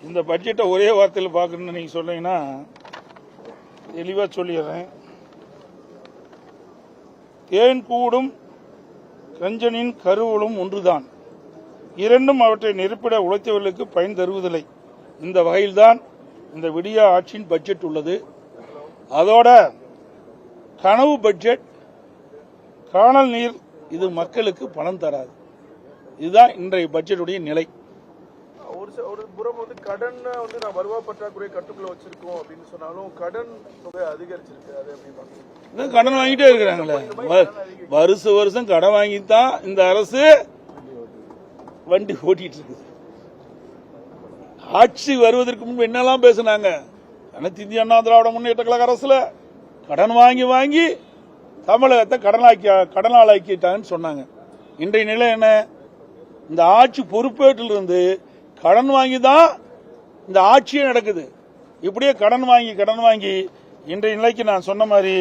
இந்த பட்ஜெட்டை ஒரே வார்த்தையில் பார்க்கணும்னு நீங்க சொன்னீங்கன்னா தெளிவா சொல்லிடுறேன். தேன் கூடும் கஞ்சனின் கருவூலும் ஒன்றுதான், இரண்டும் அவற்றை நெருப்பிட உழைத்தவர்களுக்கு பயன் தருவதில்லை. இந்த வகையில்தான் இந்த விடியா ஆட்சியின் பட்ஜெட் உள்ளது. அதோட கனவு பட்ஜெட், காணல் நீர், இது மக்களுக்கு பணம் தராது. இதுதான் இன்றைய பட்ஜெட்டுடைய நிலை. ஒரு புறம் கடன் நான் வருவா பற்றாக்குறை கட்டுக்குள்ள வச்சிருக்கோம் அப்படின்னு சொன்னாலும் கடன் தொகை அதிகரிச்சிருக்கு. அது எப்படி கடன் வாங்கிட்டே இருக்கிறாங்களே, வருஷம் கடன் வாங்கித்தான் இந்த அரசு வண்டி ஓட்டிட்டு இருக்குது. ஆட்சி வருவதற்கு முன்பு என்னெல்லாம் பேசினாங்க? அனைத்து இந்திய அண்ணா திராவிட முன்னேற்ற கழக அரசுல கடன் வாங்கி வாங்கி தமிழகத்தை கடனாளாக்கிட்டாங்கன்னு சொன்னாங்க. இன்றைய நிலை என்ன? இந்த ஆட்சி பொறுப்பேற்றிலிருந்து கடன் வாங்கி தான் இந்த ஆட்சியே நடக்குது. இப்படியே கடன் வாங்கி இன்றைய நிலைக்கு நான் சொன்ன மாதிரி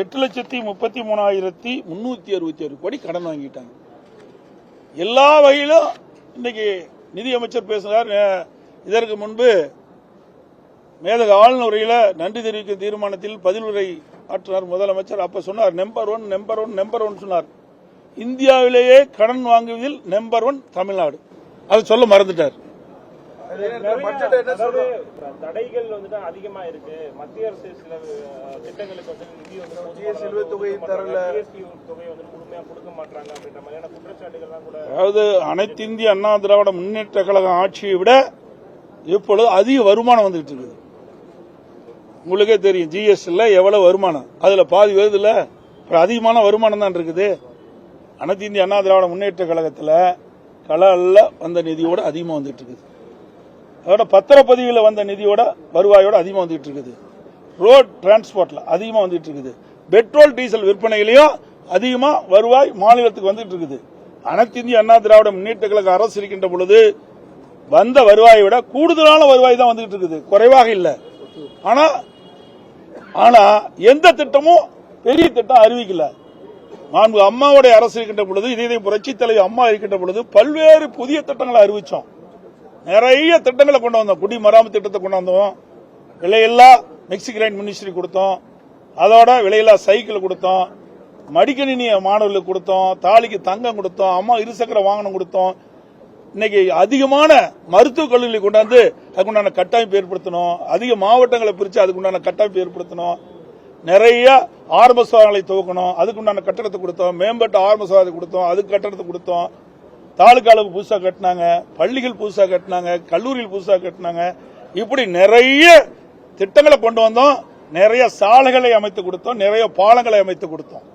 8,33,366 கோடி கடன் வாங்கிட்டாங்க. எல்லா வகையிலும் இன்னைக்கு நிதியமைச்சர் பேசினார். இதற்கு முன்பு மேதக ஆளுநர் உரையில் நன்றி தெரிவிக்கும் தீர்மானத்தில் பதில் உரை ஆற்றினார் முதலமைச்சர். அப்ப சொன்னார் நம்பர் ஒன் சொன்னார். இந்தியாவிலேயே கடன் வாங்குவதில் நம்பர் 1 தமிழ்நாடு. அது சொல்ல மறந்துட்டார். தடைகள் அதிகமா இருக்கு. மத்திய அரசு சில திட்டங்களுக்கு நிதி தொகை முழுமையா கொடுக்க மாட்டாங்க அப்படின்ற மாதிரியான குற்றச்சாட்டுகள் கூட. அதாவது அனைத்து இந்திய அண்ணா திராவிட முன்னேற்ற கழகம் ஆட்சியை விட இப்பொழுது அதிக வருமானம் வந்துகிட்டு இருக்குது. உங்களுக்கே தெரியும் ஜிஎஸ்டில எவ்வளவு வருமானம், அதுல பாதி வருதுல, அதிகமான வருமானம் தான் இருக்குது. அனைத்து இந்திய அண்ணா திராவிட முன்னேற்ற கழகத்தில் கலால்ல வந்த நிதியோட அதிகமாக வந்துட்டு இருக்குது. அதோட பத்திரப்பதிவில் வந்த நிதியோட வருவாயோட அதிகமாக வந்துட்டு இருக்குது. ரோட் டிரான்ஸ்போர்ட்ல அதிகமாக வந்துட்டு இருக்குது. பெட்ரோல் டீசல் விற்பனையிலையும் அதிகமா வருவாய் மாநிலத்துக்கு வந்துட்டு இருக்குது. அனைத்து இந்திய அண்ணா திராவிட முன்னேற்ற கழக அரசு இருக்கின்ற பொழுது வந்த வருவாயை விட கூடுதலான வருவாய் தான் வந்துட்டு இருக்குது, குறைவாக இல்லை. ஆனா எந்த திட்டமும் பெரிய திட்டம் அறிவிக்கல. மாண்பு அம்மாவுடைய அரசு இருக்கின்ற பொழுது, இதே புரட்சி தலைவர் அம்மா இருக்கின்ற பொழுது பல்வேறு புதிய திட்டங்களை அறிவிச்சோம். நிறைய திட்டங்களை கொண்டு வந்தோம். குடிமராமத்து திட்டத்தை கொண்டு வந்தோம். விலையில்லா மிக்சி கிரைண்ட் மினிஸ்ட்ரி கொடுத்தோம். அதோட விலையில்லா சைக்கிள் கொடுத்தோம். மடிக்கணினிய மாணவர்களுக்கு கொடுத்தோம். தாலிக்கு தங்கம் கொடுத்தோம். அம்மா இருசக்கர வாகனம் கொடுத்தோம். இன்னைக்கு அதிகமான மருத்துவக் கல்லூரிகளை கொண்டாந்து அதுக்குண்டான கட்டமைப்பு ஏற்படுத்தணும். அதிக மாவட்டங்களை பிரித்து அதுக்குண்டான கட்டமைப்பு ஏற்படுத்தணும். நிறைய ஆரம்ப சுகாதாரங்களை துவக்கணும். அதுக்குண்டான கட்டடத்தை கொடுத்தோம். மேம்பட்ட ஆரம்ப சுகாதாரத்தை கொடுத்தோம். அதுக்கு கட்டடத்தை கொடுத்தோம். தாலுக்காவுக்கு புதுசாக கட்டினாங்க. பள்ளிகள் புதுசாக கட்டினாங்க. கல்லூரிகள் புதுசாக கட்டினாங்க. இப்படி நிறைய திட்டங்களை கொண்டு வந்தோம். நிறைய சாலைகளை அமைத்து கொடுத்தோம். நிறைய பாலங்களை அமைத்து கொடுத்தோம்.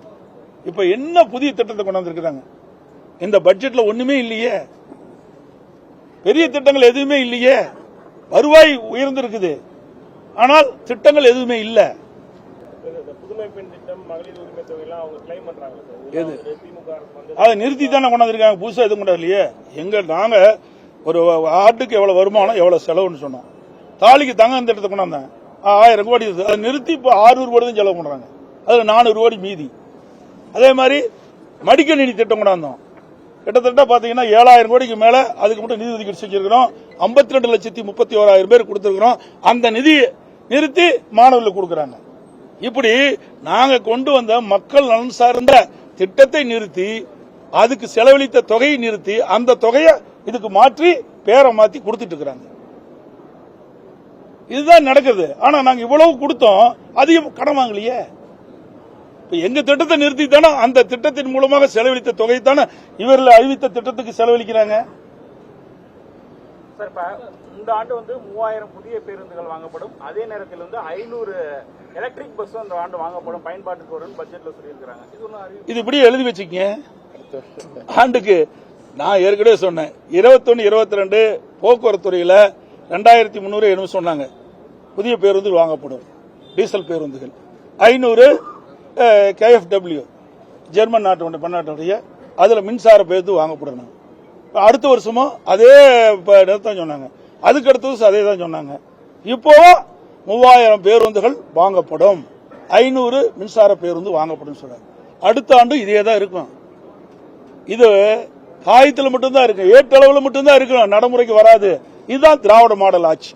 இப்ப என்ன புதிய திட்டத்தை கொண்டு வந்திருக்கிறாங்க? இந்த பட்ஜெட்ல ஒண்ணுமே இல்லையே. பெரிய திட்டங்கள் எதுவுமே இல்லையே. வருவாய் உயர்ந்திருக்குது, ஆனால் திட்டங்கள் எதுவுமே இல்லை. அதை நிறுத்தி தானே கொண்டாந்துருக்காங்க. புதுசா எதுவும் கொண்டாடலையே. நாங்க ஒரு ஆட்டுக்கு எவ்வளவு வருமானம் எவ்வளவு செலவுன்னு சொன்னோம். தாலிக்கு தங்கம் திட்டத்தை கொண்டாந்தேன் 1000 கோடி. அதை நிறுத்தி இப்ப 600 கோடி தான் செலவு பண்றாங்க. அதுல 400 கோடி மீதி. அதே மாதிரி மடிக்கணினி திட்டம் கொண்டாந்தோம். கிட்டத்தட்ட பாத்தீங்கன்னா 7000 கோடிக்கு மேல அதுக்கு மட்டும் நிதி ஒதுக்கீடு செஞ்சிருக்கிறோம். 52,31,000 பேர் கொடுத்திருக்கிறோம். அந்த நிதி நிறுத்தி மாணவர்களுக்கு கொடுக்கறாங்க. இப்படி நாங்க கொண்டு வந்த மக்கள் நலன் சார்ந்த திட்டத்தை நிறுத்தி, அதுக்கு செலவழித்த தொகையை நிறுத்தி, அந்த தொகையை இதுக்கு மாற்றி பேரை மாத்தி கொடுத்துட்டு இருக்கிறாங்க. இதுதான் நடக்குது. ஆனா நாங்க இவ்வளவு கொடுத்தோம், அதிகம் கடன் வாங்கலையே. எங்க திட்டத்தை நிறுத்தி தானே அந்த திட்டத்தின் மூலமாக செலவழித்த தொகை தானே இவர்கள் அறிவித்த திட்டத்துக்கு செலவழிக்கிறாங்க. இந்த ஆண்டு 3000 புதிய பேருந்துகள் வாங்கப்படும். அதே நேரத்தில் 500 எலக்ட்ரிக் பஸ் இந்த ஆண்டு வாங்கப்படும், பயன்பாட்டுக்கு வரும் பட்ஜெட்ல சொல்லியிருக்காங்க. இது இப்படி எழுதி வச்சுக்கங்க. ஆண்டுக்கு நான் ஏற்கனவே சொன்னேன் 21, 22 போக்குவரத்து துறையில 2300 என்ன சொன்னாங்க புதிய பேருந்து வாங்கப்படும். டீசல் பேருந்துகள் 500 KFW ஜெர்மன் நாட்டு பன்னாட்டுடைய அதுல மின்சார பேருந்து வாங்கப்படணும். அடுத்த வருஷமும் அதே தான் சொன்னாங்க. அதுக்கு அடுத்த அதே தான் சொன்னாங்க. இப்போ 3000 பேருந்துகள் வாங்கப்படும், 500 மின்சார பேருந்து வாங்கப்படும் சொல்றாங்க. அடுத்த ஆண்டு இதே தான் இருக்கும். இது காயத்தில் மட்டும்தான் இருக்கு, ஏட்டளவில் மட்டும்தான் இருக்கணும், நடைமுறைக்கு வராது. இதுதான் திராவிட மாடல் ஆட்சி.